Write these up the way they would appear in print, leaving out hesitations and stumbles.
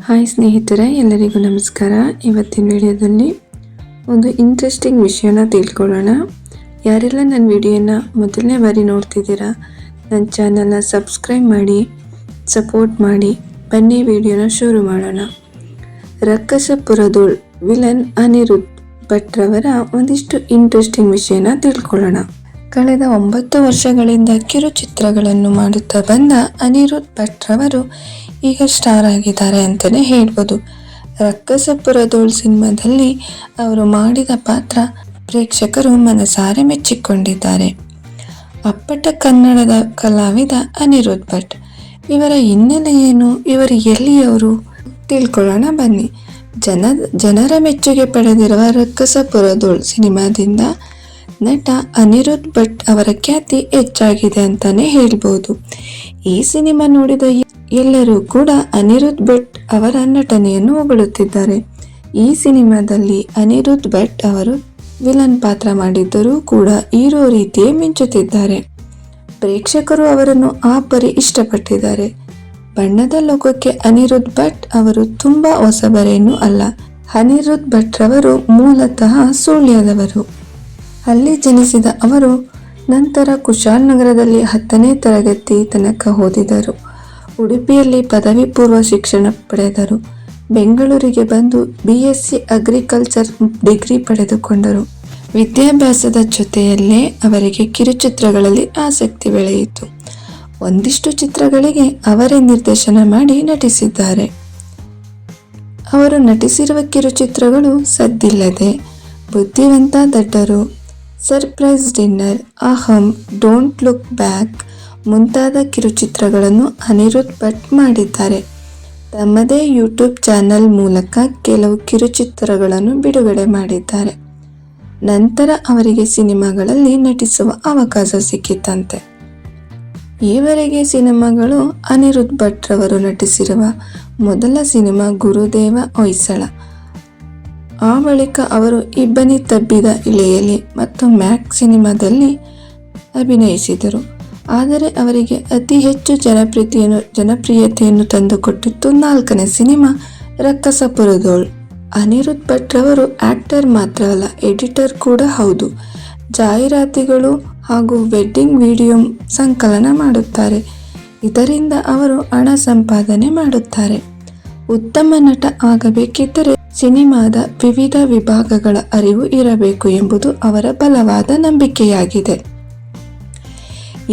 Hi ಸ್ನೇಹಿತರೆ, ಎಲ್ಲರಿಗೂ ನಮಸ್ಕಾರ. ಇವತ್ತಿನ ವಿಡಿಯೋದಲ್ಲಿ ಒಂದು ಇಂಟ್ರೆಸ್ಟಿಂಗ್ ವಿಷಯನ ತಿಳ್ಕೊಳ್ಳೋಣ. ಯಾರೆಲ್ಲ ನನ್ನ ವಿಡಿಯೋನ ಮೊದಲನೇ ಬಾರಿ ನೋಡ್ತಿದ್ದೀರಾ, ನನ್ನ ಚಾನಲ್ನ ಸಬ್ಸ್ಕ್ರೈಬ್ ಮಾಡಿ, ಸಪೋರ್ಟ್ ಮಾಡಿ. ಬನ್ನಿ ವಿಡಿಯೋನ ಶುರು ಮಾಡೋಣ. ರಕ್ಕಸಪುರದೋಳ್ ವಿಲನ್ ಅನಿರುದ್ಧ್ ಭಟ್ರವರ ಒಂದಿಷ್ಟು ಇಂಟ್ರೆಸ್ಟಿಂಗ್ ವಿಷಯನ ತಿಳ್ಕೊಳ್ಳೋಣ. ಕಳೆದ 9 ವರ್ಷಗಳಿಂದ ಕಿರುಚಿತ್ರಗಳನ್ನು ಮಾಡುತ್ತಾ ಬಂದ ಅನಿರುದ್ಧ್ ಭಟ್ರವರು ಈಗ ಸ್ಟಾರ್ ಆಗಿದ್ದಾರೆ ಅಂತಲೇ ಹೇಳ್ಬೋದು. ರಕ್ಕಸಪುರದೋಳ್ ಸಿನಿಮಾದಲ್ಲಿ ಅವರು ಮಾಡಿದ ಪಾತ್ರ ಪ್ರೇಕ್ಷಕರು ಮನಸಾರೆ ಮೆಚ್ಚಿಕೊಂಡಿದ್ದಾರೆ. ಅಪ್ಪಟ ಕನ್ನಡದ ಕಲಾವಿದ ಅನಿರುದ್ಧ್ ಭಟ್ ಇವರ ಹಿನ್ನೆಲೆ ಏನು, ಇವರು ಎಲ್ಲಿಯವರು ತಿಳ್ಕೊಳ್ಳೋಣ ಬನ್ನಿ. ಜನರ ಮೆಚ್ಚುಗೆ ಪಡೆದಿರುವ ರಕ್ಕಸಪುರದೋಳ್ ಸಿನಿಮಾದಿಂದ ನಟ ಅನಿರುದ್ಧ್ ಭಟ್ ಅವರ ಖ್ಯಾತಿ ಹೆಚ್ಚಾಗಿದೆ ಅಂತಾನೆ ಹೇಳ್ಬೋದು. ಈ ಸಿನಿಮಾ ನೋಡಿದ ಎಲ್ಲರೂ ಕೂಡ ಅನಿರುದ್ಧ್ ಭಟ್ ಅವರ ನಟನೆಯನ್ನು ಹೊಗಳುತ್ತಿದ್ದಾರೆ. ಈ ಸಿನಿಮಾದಲ್ಲಿ ಅನಿರುದ್ಧ್ ಭಟ್ ಅವರು ವಿಲನ್ ಪಾತ್ರ ಮಾಡಿದ್ದರೂ ಕೂಡ ಹೀರೋ ರೀತಿಯೇ ಮಿಂಚುತ್ತಿದ್ದಾರೆ. ಪ್ರೇಕ್ಷಕರು ಅವರನ್ನು ಆಬ್ಬರಿ ಇಷ್ಟಪಟ್ಟಿದ್ದಾರೆ. ಬಣ್ಣದ ಲೋಕಕ್ಕೆ ಅನಿರುದ್ಧ್ ಭಟ್ ಅವರು ತುಂಬಾ ಹೊಸಬರೇನೂ ಅಲ್ಲ. ಅನಿರುದ್ಧ್ ಭಟ್ರವರು ಮೂಲತಃ ಸುಳ್ಯದವರು. ಅಲ್ಲಿ ಜನಿಸಿದ ಅವರು ನಂತರ ಕುಶಾಲನಗರದಲ್ಲಿ 10ನೇ ತರಗತಿ ತನಕ ಓದಿದರು. ಉಡುಪಿಯಲ್ಲಿ ಪದವಿ ಪೂರ್ವ ಶಿಕ್ಷಣ ಪಡೆದರು. ಬೆಂಗಳೂರಿಗೆ ಬಂದು BSc ಅಗ್ರಿಕಲ್ಚರ್ ಡಿಗ್ರಿ ಪಡೆದುಕೊಂಡರು. ವಿದ್ಯಾಭ್ಯಾಸದ ಜೊತೆಯಲ್ಲೇ ಅವರಿಗೆ ಕಿರುಚಿತ್ರಗಳಲ್ಲಿ ಆಸಕ್ತಿ ಬೆಳೆಯಿತು. ಒಂದಿಷ್ಟು ಚಿತ್ರಗಳಿಗೆ ಅವರೇ ನಿರ್ದೇಶನ ಮಾಡಿ ನಟಿಸಿದ್ದಾರೆ. ಅವರು ನಟಿಸಿರುವ ಕಿರುಚಿತ್ರಗಳು ಸದ್ದಿಲ್ಲದೆ, ಬುದ್ಧಿವಂತ ದಡ್ಡರು, ಸರ್ಪ್ರೈಸ್ ಡಿನ್ನರ್, ಅಹಂ, ಡೋಂಟ್ ಲುಕ್ ಬ್ಯಾಕ್ ಮುಂತಾದ ಕಿರುಚಿತ್ರಗಳನ್ನು ಅನಿರುದ್ಧ್ ಭಟ್ ಮಾಡಿದ್ದಾರೆ. ತಮ್ಮದೇ ಯೂಟ್ಯೂಬ್ ಚಾನಲ್ ಮೂಲಕ ಕೆಲವು ಕಿರುಚಿತ್ರಗಳನ್ನು ಬಿಡುಗಡೆ ಮಾಡಿದ್ದಾರೆ. ನಂತರ ಅವರಿಗೆ ಸಿನಿಮಾಗಳಲ್ಲಿ ನಟಿಸುವ ಅವಕಾಶ ಸಿಕ್ಕಿತಂತೆ. ಈವರೆಗೆ ಸಿನಿಮಾಗಳು ಅನಿರುದ್ಧ್ ಭಟ್ರವರು ನಟಿಸಿರುವ ಮೊದಲ ಸಿನಿಮಾ ಗುರುದೇವ ಹೊಯ್ಸಳ. ಆ ಬಳಿಕ ಅವರು ಇಬ್ಬನಿ ತಬ್ಬಿದ ಇಳೆಯಲಿ ಮತ್ತು ಮ್ಯಾಕ್ ಸಿನಿಮಾದಲ್ಲಿ ಅಭಿನಯಿಸಿದರು. ಆದರೆ ಅವರಿಗೆ ಅತಿ ಹೆಚ್ಚು ಜನಪ್ರಿಯತೆಯನ್ನು ತಂದುಕೊಟ್ಟಿತ್ತು 4ನೇ ಸಿನಿಮಾ ರಕ್ಕಸಪುರದೋಳ್. ಅನಿರುದ್ಧ್ ಭಟ್ರವರು ಆಕ್ಟರ್ ಮಾತ್ರವಲ್ಲ, ಎಡಿಟರ್ ಕೂಡ ಹೌದು. ಜಾಹೀರಾತುಗಳು ಹಾಗೂ ವೆಡ್ಡಿಂಗ್ ವಿಡಿಯೋ ಸಂಕಲನ ಮಾಡುತ್ತಾರೆ. ಇದರಿಂದ ಅವರು ಹಣ ಸಂಪಾದನೆ ಮಾಡುತ್ತಾರೆ. ಉತ್ತಮ ನಟ ಆಗಬೇಕಿದ್ದರೆ ಸಿನಿಮಾದ ವಿವಿಧ ವಿಭಾಗಗಳ ಅರಿವು ಇರಬೇಕು ಎಂಬುದು ಅವರ ಬಲವಾದ ನಂಬಿಕೆಯಾಗಿದೆ.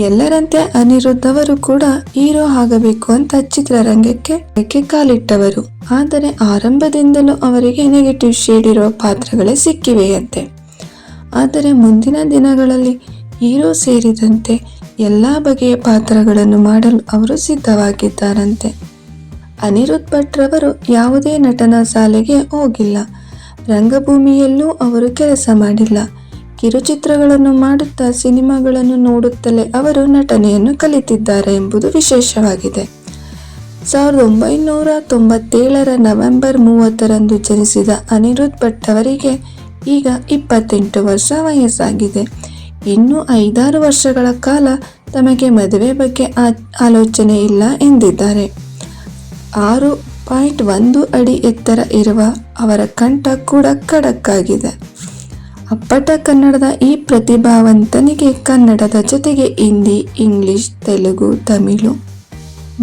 ಎಲ್ಲರಂತೆ ಅನಿರುದ್ಧ್ ಅವರು ಕೂಡ ಹೀರೋ ಆಗಬೇಕು ಅಂತ ಚಿತ್ರರಂಗಕ್ಕೆ ಕಾಲಿಟ್ಟವರು. ಆದರೆ ಆರಂಭದಿಂದಲೂ ಅವರಿಗೆ ನೆಗೆಟಿವ್ ಶೇಡ್ ಇರುವ ಪಾತ್ರಗಳೇ ಸಿಕ್ಕಿವೆಯಂತೆ. ಆದರೆ ಮುಂದಿನ ದಿನಗಳಲ್ಲಿ ಹೀರೋ ಸೇರಿದಂತೆ ಎಲ್ಲ ಬಗೆಯ ಪಾತ್ರಗಳನ್ನು ಮಾಡಲು ಅವರು ಸಿದ್ಧವಾಗಿದ್ದಾರಂತೆ. ಅನಿರುದ್ಧ್ ಭಟ್ರವರು ಯಾವುದೇ ನಟನಾ ಶಾಲೆಗೆ ಹೋಗಿಲ್ಲ. ರಂಗಭೂಮಿಯಲ್ಲೂ ಅವರು ಕೆಲಸ ಮಾಡಿಲ್ಲ. ಕಿರುಚಿತ್ರಗಳನ್ನು ಮಾಡುತ್ತಾ ಸಿನಿಮಾಗಳನ್ನು ನೋಡುತ್ತಲೇ ಅವರು ನಟನೆಯನ್ನು ಕಲಿತಿದ್ದಾರೆ ಎಂಬುದು ವಿಶೇಷವಾಗಿದೆ. 1997 ನವೆಂಬರ್ 30ರಂದು ಜನಿಸಿದ ಅನಿರುದ್ಧ್ ಭಟ್ ಅವರಿಗೆ ಈಗ 28 ವರ್ಷ ವಯಸ್ಸಾಗಿದೆ. ಇನ್ನು 5-6 ವರ್ಷಗಳ ಕಾಲ ತಮಗೆ ಮದುವೆ ಬಗ್ಗೆ ಆಲೋಚನೆ ಇಲ್ಲ ಎಂದಿದ್ದಾರೆ. 6.1 ಅಡಿ ಎತ್ತರ ಇರುವ ಅವರ ಕಂಠ ಕೂಡ ಖಡಕ್ ಆಗಿದೆ. ಅಪ್ಪಟ ಕನ್ನಡದ ಈ ಪ್ರತಿಭಾವಂತನಿಗೆ ಕನ್ನಡದ ಜೊತೆಗೆ ಹಿಂದಿ, ಇಂಗ್ಲಿಷ್, ತೆಲುಗು, ತಮಿಳು,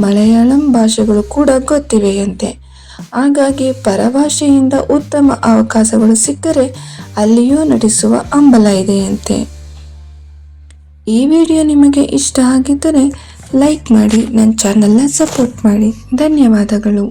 ಮಲಯಾಳಂ ಭಾಷೆಗಳು ಕೂಡ ಗೊತ್ತಿವೆಯಂತೆ. ಹಾಗಾಗಿ ಪರಭಾಷೆಯಿಂದ ಉತ್ತಮ ಅವಕಾಶಗಳು ಸಿಕ್ಕರೆ ಅಲ್ಲಿಯೂ ನಟಿಸುವ ಹಂಬಲ ಇದೆಯಂತೆ. ಈ ವಿಡಿಯೋ ನಿಮಗೆ ಇಷ್ಟ ಆಗಿದ್ದರೆ ಲೈಕ್ ಮಾಡಿ, ನನ್ನ ಚಾನಲ್ನ ಸಪೋರ್ಟ್ ಮಾಡಿ. ಧನ್ಯವಾದಗಳು.